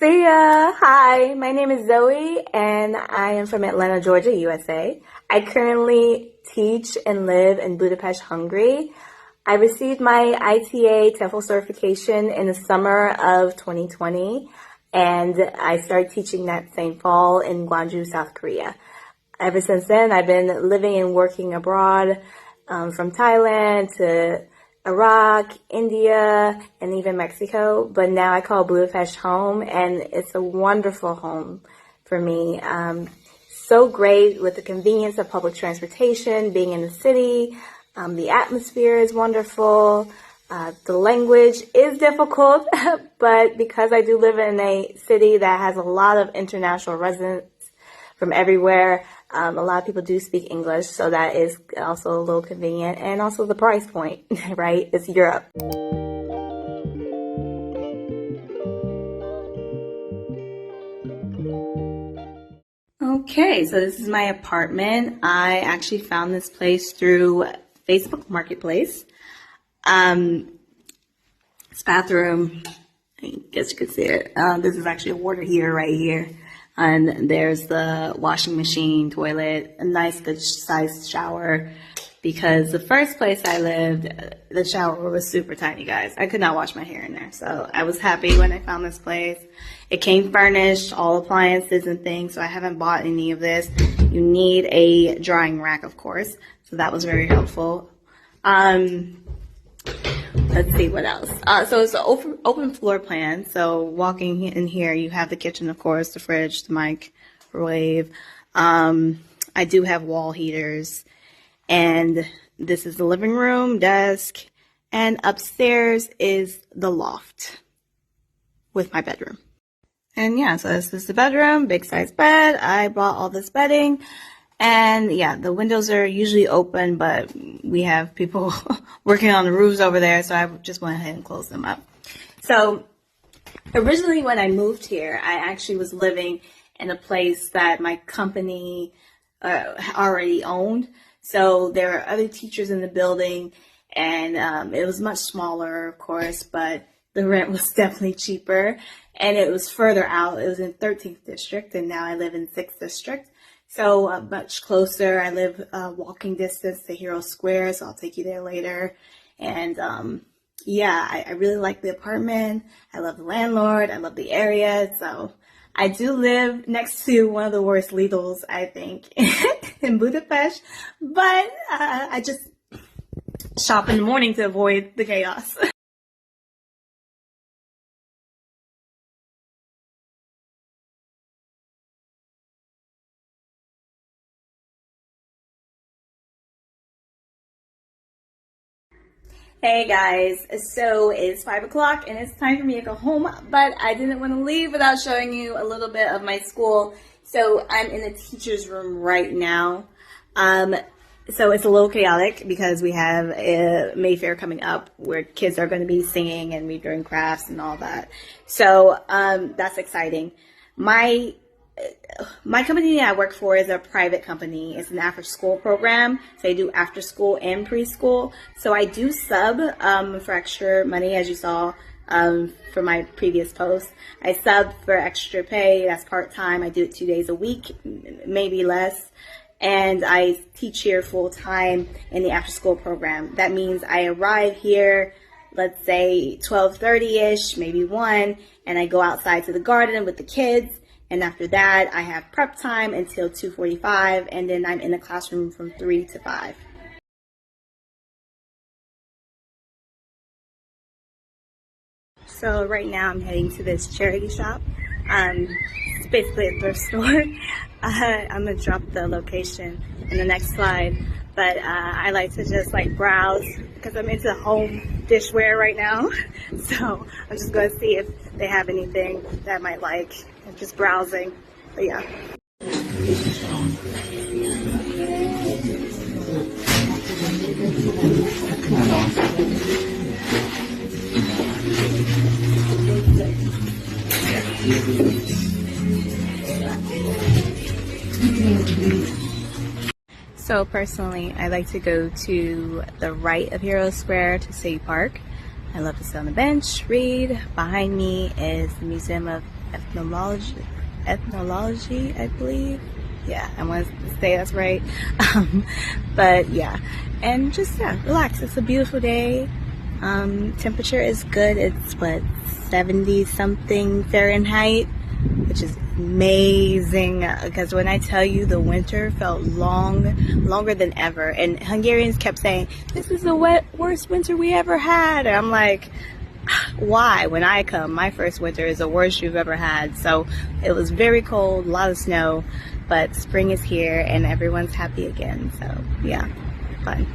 See ya! Hi, my name is Zoe and I am from Atlanta, Georgia, USA. I currently teach and live in Budapest, Hungary. I received my ITA TEFL certification in the summer of 2020 and I started teaching that same fall in Gwangju, South Korea. Ever since then, I've been living and working abroad from Thailand to Iraq, India, and even Mexico, but now I call Budapest home, and it's a wonderful home for me. So great with the convenience of public transportation, being in the city. The atmosphere is wonderful. The language is difficult, but because I do live in a city that has a lot of international residents from everywhere, a lot of people do speak English, so that is also a little convenient. And also the price point, right? It's Europe. Okay, so this is my apartment. I actually found this place through Facebook Marketplace. This bathroom, I guess you could see it. This is actually a water heater right here. And there's the washing machine, toilet, a nice good sized shower, because the first place I lived, the shower was super tiny, guys. I could not wash my hair in there. So I was happy when I found this place. It came furnished, all appliances and things, so I haven't bought any of this. You need a drying rack, of course, so that was very helpful. Let's see what else. So it's an open floor plan. So walking in here, you have the kitchen, of course, the fridge, the microwave. I do have wall heaters. And this is the living room, desk. And upstairs is the loft with my bedroom. And yeah, so this is the bedroom, big size bed. I bought all this bedding. And yeah, the windows are usually open, but we have people working on the roofs over there, so I just went ahead and closed them up. So originally when I moved here, I actually was living in a place that my company already owned. So there are other teachers in the building, and it was much smaller, of course, but the rent was definitely cheaper, and it was further out. It was in 13th district, and now I live in 6th district. So much closer. I live walking distance to Hero Square, so I'll take you there later. And yeah, I really like the apartment. I love the landlord. I love the area. So I do live next to one of the worst Lidls, I think, in Budapest. But I just shop in the morning to avoid the chaos. Hey guys, so it's 5 o'clock and it's time for me to go home, but I didn't want to leave without showing you a little bit of my school. So I'm in the teacher's room right now. So it's a little chaotic because we have a Mayfair coming up where kids are going to be singing and be doing crafts and all that. So that's exciting. My company I work for is a private company. It's an after-school program. So I do after-school and preschool. So I do sub for extra money, as you saw for my previous post. I sub for extra pay. That's part-time. I do it 2 days a week, maybe less. And I teach here full-time in the after-school program. That means I arrive here, let's say 12:30-ish, maybe 1, and I go outside to the garden with the kids. And after that, I have prep time until 2:45, and then I'm in the classroom from 3 to 5. So right now I'm heading to this charity shop. It's basically a thrift store. I'm gonna drop the location in the next slide, but I like to just like browse because I'm into home dishware right now. So I'm just gonna see if they have anything that I might like. I'm just browsing, but yeah. So personally, I like to go to the right of Hero Square to City Park. I love to sit on the bench, read. Behind me is the Museum of ethnology, I believe. Yeah, I want to say that's right. But yeah, and just, yeah, relax. It's a beautiful day. Temperature is good. It's what, 70 something Fahrenheit, which is amazing, because when I tell you the winter felt longer than ever, and Hungarians kept saying, this is the worst winter we ever had. And I'm like, why? When I come, my first winter is the worst you've ever had. So it was very cold, a lot of snow, but spring is here and everyone's happy again. So yeah, fun.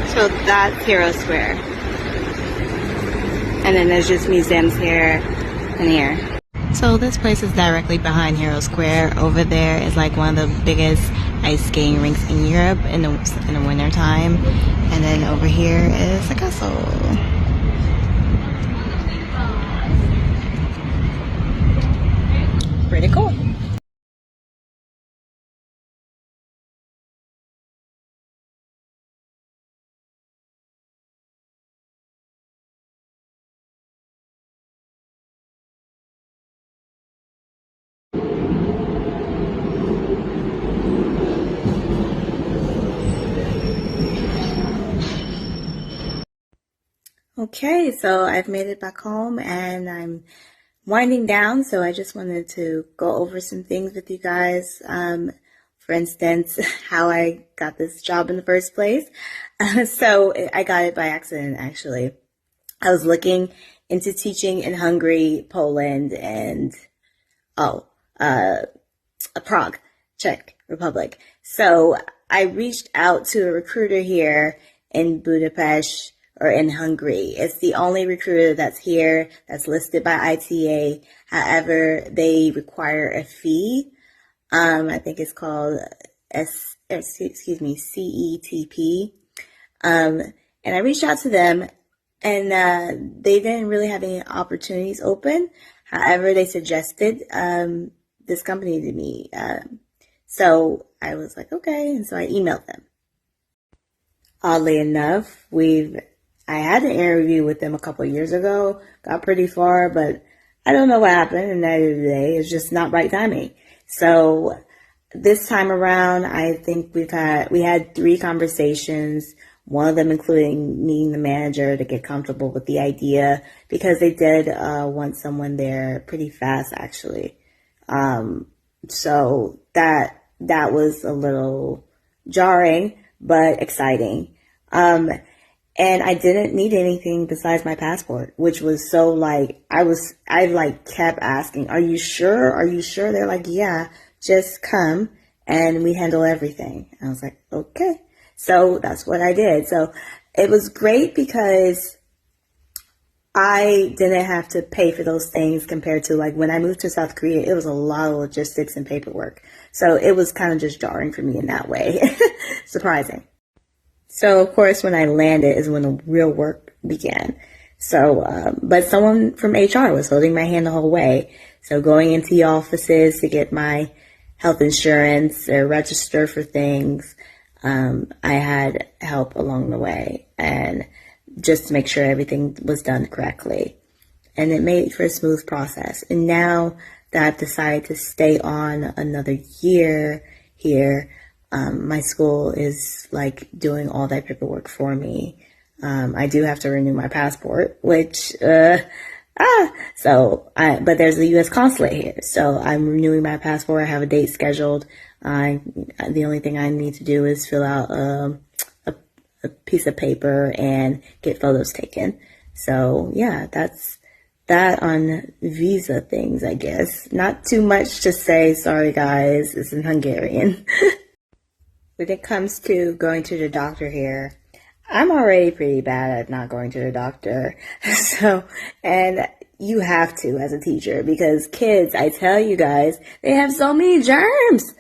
So that's Hero Square. And then there's just museums here and here. So this place is directly behind Hero Square. Over there is like one of the biggest ice skating rinks in Europe in the winter time. And then over here is the castle. Pretty cool. Okay, so I've made it back home and I'm winding down, so I just wanted to go over some things with you guys. For instance, how I got this job in the first place. So I got it by accident, actually. I was looking into teaching in Hungary, Poland, and Prague, Czech Republic. So I reached out to a recruiter here in Budapest, or in Hungary. It's the only recruiter that's here that's listed by ITA. However, they require a fee. I think it's called CETP. And I reached out to them, and they didn't really have any opportunities open. However, they suggested this company to me. So I was like, okay, and so I emailed them. Oddly enough, I had an interview with them a couple of years ago, got pretty far, but I don't know what happened, and that day it's just not right timing. So this time around, I think we had 3 conversations, one of them including meeting the manager to get comfortable with the idea, because they did want someone there pretty fast, actually. So that was a little jarring, but exciting. And I didn't need anything besides my passport, which was so like, I kept asking, are you sure? Are you sure? They're like, yeah, just come and we handle everything. And I was like, okay. So that's what I did. So it was great because I didn't have to pay for those things compared to like when I moved to South Korea, it was a lot of logistics and paperwork. So it was kind of just jarring for me in that way. Surprising. So, of course, when I landed is when the real work began. So, but someone from HR was holding my hand the whole way. So going into the offices to get my health insurance or register for things, I had help along the way, and just to make sure everything was done correctly. And it made for a smooth process. And now that I've decided to stay on another year here, my school is like doing all that paperwork for me. I do have to renew my passport, which, but there's a U.S. consulate here. So I'm renewing my passport. I have a date scheduled. The only thing I need to do is fill out, a piece of paper and get photos taken. So yeah, that's that on visa things, I guess. Not too much to say. Sorry guys, it's in Hungarian. When it comes to going to the doctor here, I'm already pretty bad at not going to the doctor. So, and you have to as a teacher, because kids, I tell you guys, they have so many germs.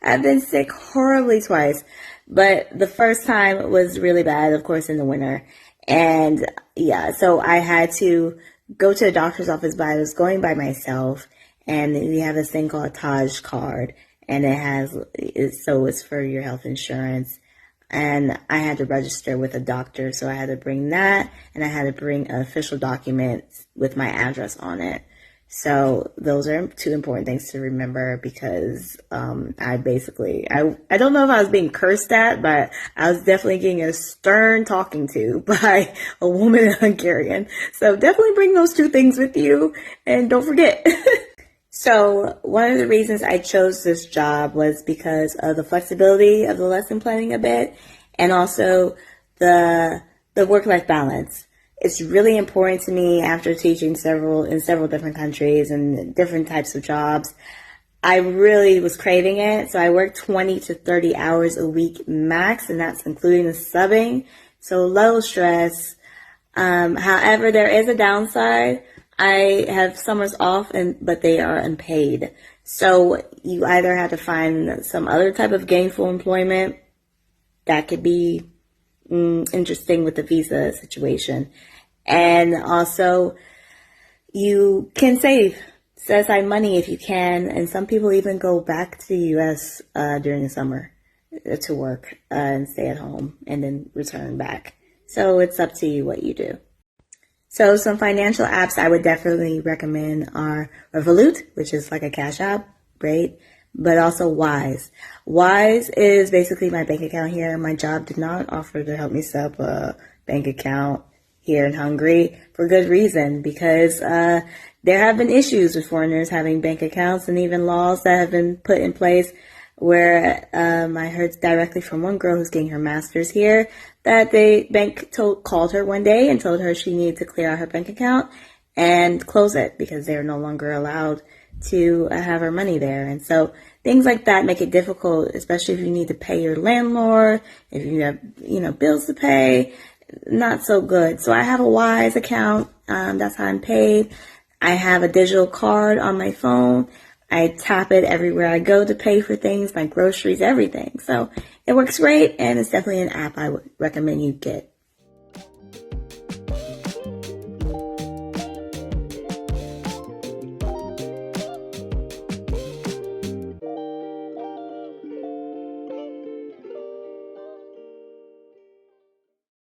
I've been sick horribly twice. But the first time was really bad, of course, in the winter. And yeah, so I had to go to the doctor's office, but I was going by myself. And we have this thing called a Taj card. and it's for your health insurance. And I had to register with a doctor, so I had to bring that, and I had to bring an official document with my address on it. So those are two important things to remember, because I don't know if I was being cursed at, but I was definitely getting a stern talking to by a woman in Hungarian. So definitely bring those two things with you, and don't forget. So one of the reasons I chose this job was because of the flexibility of the lesson planning a bit, and also the work-life balance. It's really important to me after teaching in several different countries and different types of jobs. I really was craving it. So I work 20 to 30 hours a week max, and that's including the subbing. So low stress. However, there is a downside. I have summers off, but they are unpaid. So you either have to find some other type of gainful employment that could be interesting with the visa situation. And also, you can set aside money if you can. And some people even go back to the U.S. During the summer to work and stay at home and then return back. So it's up to you what you do. So some financial apps I would definitely recommend are Revolut, which is like a cash app, great, but also Wise. Wise is basically my bank account here. My job did not offer to help me set up a bank account here in Hungary for good reason, because there have been issues with foreigners having bank accounts, and even laws that have been put in place where I heard directly from one girl who's getting her master's here that the bank called her one day and told her she needed to clear out her bank account and close it because they're no longer allowed to have her money there. And so things like that make it difficult, especially if you need to pay your landlord, if you have, bills to pay. Not so good. So I have a Wise account. That's how I'm paid. I have a digital card on my phone. I tap it everywhere I go to pay for things, my groceries, everything. So it works great, and it's definitely an app I would recommend you get.